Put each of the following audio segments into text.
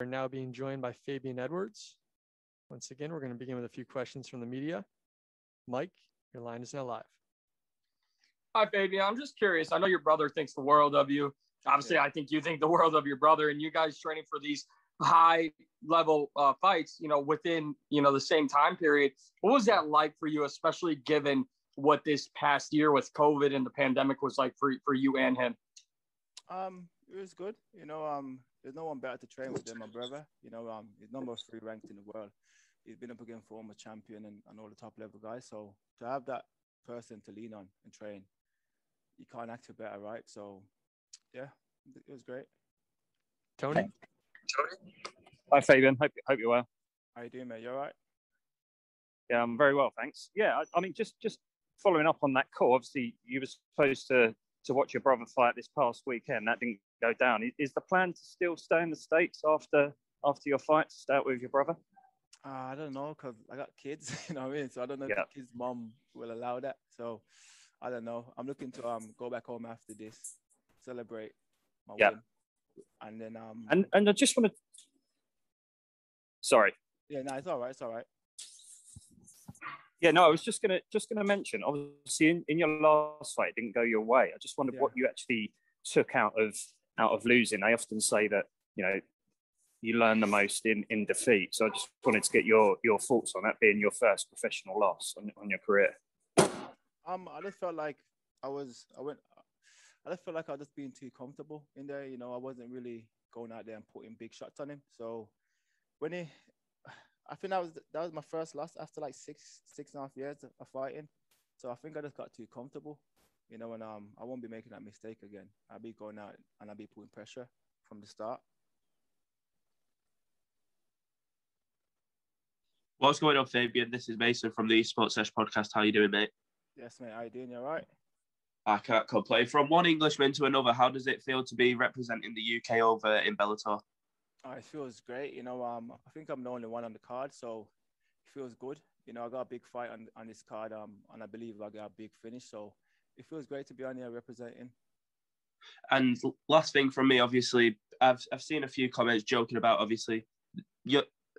are now being joined by Fabian Edwards. Once again, we're going to begin with a few questions from the media. Mike, your line is now live. Hi, Fabian. I'm just curious. I know your brother thinks the world of you. Obviously, I think you think the world of your brother, and you guys training for these high-level fights, within, the same time period. What was that like for you, especially given what this past year with COVID and the pandemic was like for you and him? It was good. There's no one better to train with than my brother. He's number 3 ranked in the world. He's been up against former champion and all the top level guys. So to have that person to lean on and train, you can't act better, right? So yeah, it was great. Tony? Hi, Fabian. Hope you're well. How you doing, mate? You all right? Yeah, I'm very well, thanks. Yeah, I mean, just following up on that call, obviously you were supposed to watch your brother fight this past weekend. That didn't go down. Is the plan to still stay in the States after your fight, to stay out with your brother? I don't know, because I got kids, you know what I mean? So I don't know if the kid's mom will allow that. So I don't know. I'm looking to go back home after this, celebrate my win. And then and I just want to... Sorry. Yeah, no, it's all right. It's all right. Yeah, no, I was just gonna mention, obviously in your last fight, it didn't go your way. I just wondered what you actually took out of losing. They often say that, you learn the most in defeat. So I just wanted to get your thoughts on that being your first professional loss on your career. I just felt like I just felt like I was just being too comfortable in there. I wasn't really going out there and putting big shots on him. So I think that was my first loss after like six and a half years of fighting. So I think I just got too comfortable, and I won't be making that mistake again. I'll be going out and I'll be putting pressure from the start. What's going on, Fabian? This is Mason from the Sports Sesh podcast. How you doing, mate? Yes, mate. How you doing? You all right? I can't complain. From one Englishman to another, how does it feel to be representing the UK over in Bellator? It feels great. I think I'm the only one on the card, so it feels good. I got a big fight on this card, and I believe I got a big finish. So it feels great to be on here representing. And last thing from me, obviously, I've seen a few comments joking about, obviously,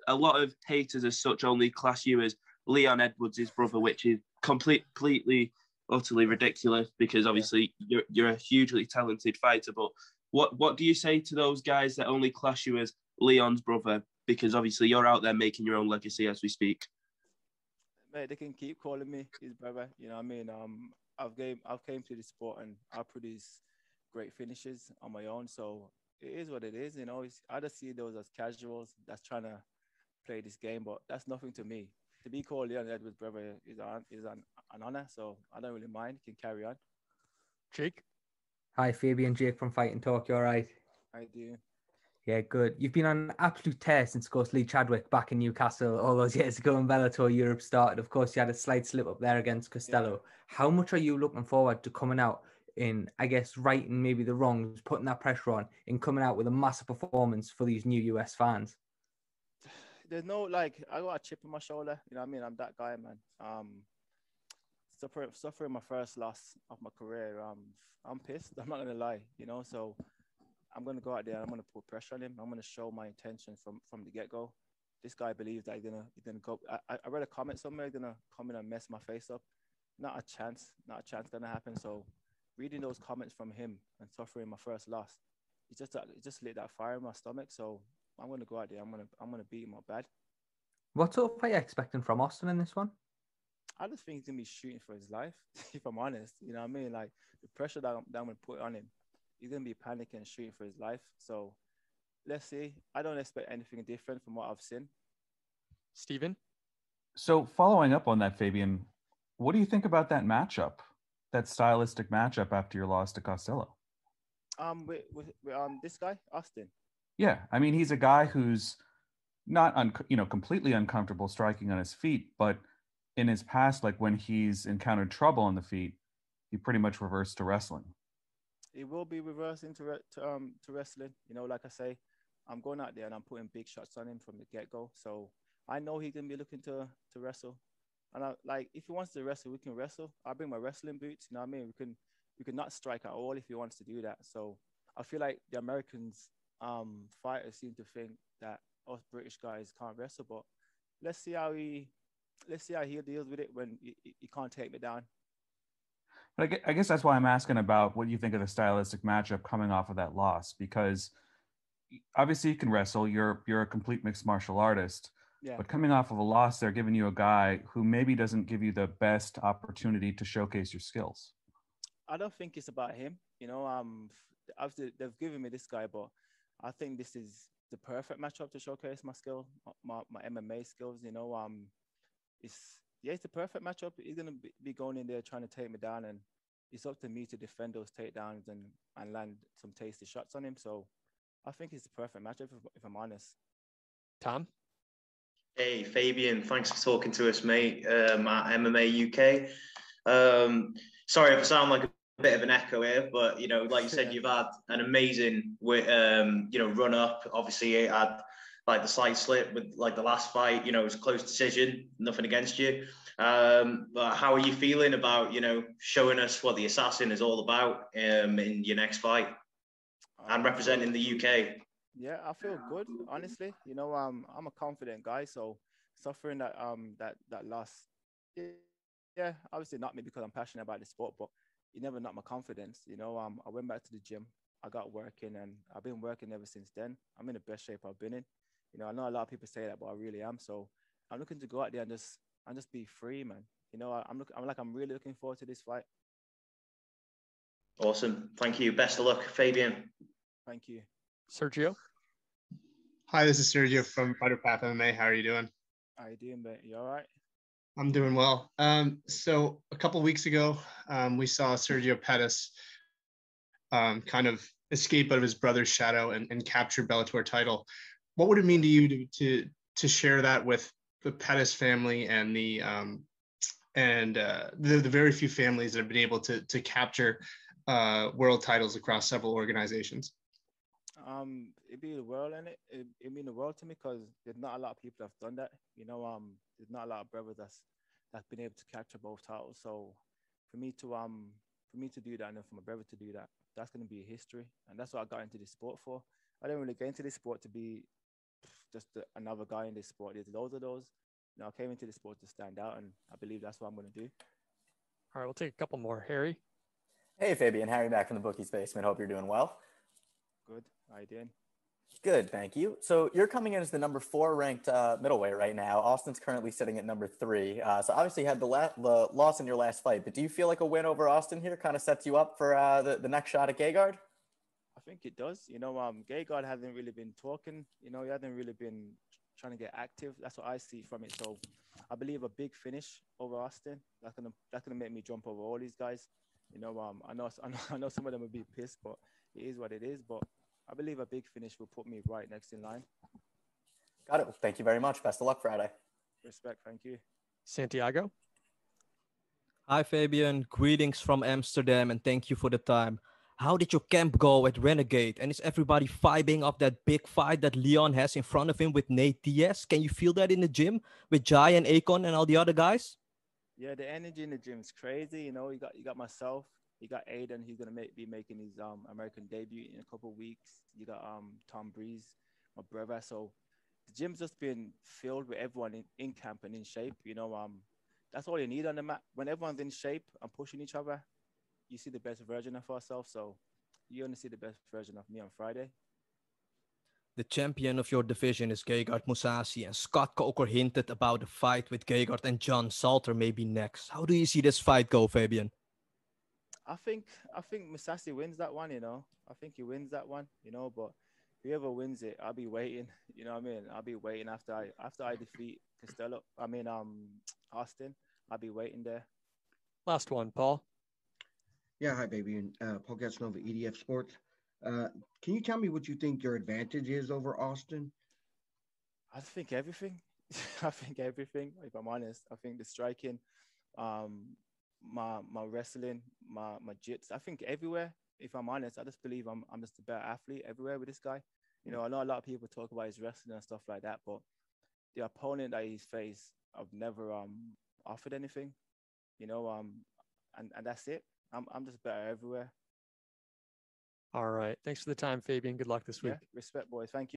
a lot of haters as such only class you as Leon Edwards' brother, which is completely, utterly ridiculous because obviously you're a hugely talented fighter. But what do you say to those guys that only class you as Leon's brother? Because obviously you're out there making your own legacy as we speak. Mate, they can keep calling me his brother. You know what I mean? I've came to this sport and I produce great finishes on my own. So it is what it is. I just see those as casuals that's trying to play this game, but that's nothing to me. To be called Leon Edwards' brother is an honor, so I don't really mind. Can carry on. Jake? Hi, Fabian. Jake from Fight and Talk. You all right? I do. Yeah, good. You've been on an absolute tear since, of course, Lee Chadwick back in Newcastle all those years ago when Bellator Europe started. Of course, you had a slight slip up there against Costello. Yeah. How much are you looking forward to coming out in, I guess, righting maybe the wrongs, putting that pressure on, and coming out with a massive performance for these new US fans? There's no, I got a chip on my shoulder. You know what I mean? I'm that guy, man. Suffering my first loss of my career. I'm pissed. I'm not going to lie, so I'm going to go out there and I'm going to put pressure on him. I'm going to show my intention from the get-go. This guy believes that he's going to go. I read a comment somewhere, he's going to come in and mess my face up. Not a chance going to happen. So reading those comments from him and suffering my first loss, it just lit that fire in my stomach. So I'm going to go out there. I'm going to beat him up bad. What sort of fight are you expecting from Austin in this one? I just think he's going to be shooting for his life, if I'm honest. You know what I mean? Like, the pressure that I'm going to put on him, he's going to be panicking and shooting for his life. So let's see. I don't expect anything different from what I've seen. Steven? So following up on that, Fabian, what do you think about that matchup, that stylistic matchup after your loss to Costello? With this guy, Austin. Yeah, I mean, he's a guy who's not completely uncomfortable striking on his feet, but in his past, like when he's encountered trouble on the feet, he pretty much reversed to wrestling. It will be reversing to wrestling. Like I say, I'm going out there and I'm putting big shots on him from the get-go. So I know he's gonna be looking to wrestle. And if he wants to wrestle, we can wrestle. I'll bring my wrestling boots. You know what I mean? We can not strike at all if he wants to do that. So I feel like the Americans fighters seem to think that us British guys can't wrestle. But let's see how he deals with it when he can't take me down. But I guess that's why I'm asking about what you think of the stylistic matchup coming off of that loss, because obviously you can wrestle. You're a complete mixed martial artist. Yeah. But coming off of a loss, they're giving you a guy who maybe doesn't give you the best opportunity to showcase your skills. I don't think it's about him. Obviously they've given me this guy, but I think this is the perfect matchup to showcase my skill, my MMA skills. It's the perfect matchup. He's gonna be going in there trying to take me down, and it's up to me to defend those takedowns and land some tasty shots on him. So I think it's the perfect matchup if I'm honest. Tom? Hey, Fabian, thanks for talking to us, mate, at MMA UK. Sorry if I sound like a bit of an echo here, but, like you said, you've had an amazing, run up. Obviously, it had, like, the slight slip with, like, the last fight. It was a close decision, nothing against you. But how are you feeling about, showing us what the Assassin is all about in your next fight and representing the UK? Yeah, I feel good, honestly. I'm a confident guy, so suffering that loss, yeah, obviously not me because I'm passionate about the sport, but it never knocked my confidence. I went back to the gym, I got working, and I've been working ever since then. I'm in the best shape I've been in. I know a lot of people say that, but I really am. So I'm looking to go out there and just be free, man. I'm really looking forward to this fight. Awesome. Thank you. Best of luck, Fabian. Thank you. Sergio? Hi, this is Sergio from Fighter Path MMA. How are you doing? How you doing, mate? You all right? I'm doing well. So a couple of weeks ago, we saw Sergio Pettis kind of escape out of his brother's shadow and capture Bellator title. What would it mean to you to share that with the Pettis family and the very few families that have been able to capture world titles across several organizations? It'd be the world, and it mean the world to me because there's not a lot of people that's done that. There's not a lot of brothers that's been able to capture both titles. So for me to do that, and then for my brother to do that, that's gonna be history, and that's what I got into this sport for. I didn't really get into this sport to be just another guy in this sport. There's loads of those. I came into this sport to stand out, and I believe that's what I'm gonna do. All right, we'll take a couple more. Harry? Hey, Fabian. Harry back from the Bookies Basement. Hope you're doing well. Good. How you doing? Good, thank you. So you're coming in as the number 4 ranked middleweight right now. Austin's currently sitting at number 3. So obviously you had the loss in your last fight, but do you feel like a win over Austin here kind of sets you up for the next shot at Gegard? I think it does. Gegard hasn't really been talking. He hasn't really been trying to get active. That's what I see from it. So I believe a big finish over Austin. That's gonna make me jump over all these guys. I know some of them will be pissed, but it is what it is. But I believe a big finish will put me right next in line. Got it. Well, thank you very much. Best of luck Friday. Respect. Thank you. Santiago? Hi, Fabian. Greetings from Amsterdam, and thank you for the time. How did your camp go at Renegade? And is everybody vibing off that big fight that Leon has in front of him with Nate Diaz? Can you feel that in the gym with Jai and Akon and all the other guys? Yeah, the energy in the gym is crazy. You got myself. You got Aiden. He's gonna be making his American debut in a couple of weeks. You got Tom Breeze, my brother. So the gym's just been filled with everyone in camp and in shape. That's all you need on the mat. When everyone's in shape and pushing each other, you see the best version of ourselves. So you're gonna see the best version of me on Friday. The champion of your division is Gegard Mousasi, and Scott Coker hinted about the fight with Gegard and John Salter maybe next. How do you see this fight go, Fabian? I think Mousasi wins that one. I think he wins that one. But whoever wins it, I'll be waiting. You know what I mean? I'll be waiting after I defeat Austin. I'll be waiting there. Last one, Paul. Yeah, hi, baby. Paul Gatsnova, EDF Sports. Can you tell me what you think your advantage is over Austin? I think everything. I think everything. If I'm honest, I think the striking, my wrestling, my jits. I think everywhere. If I'm honest, I just believe I'm just a better athlete everywhere with this guy. I know a lot of people talk about his wrestling and stuff like that, but the opponent that he's faced, I've never offered anything. And that's it. I'm just better everywhere. All right. Thanks for the time, Fabian. Good luck this week. Yeah, respect, boys. Thank you.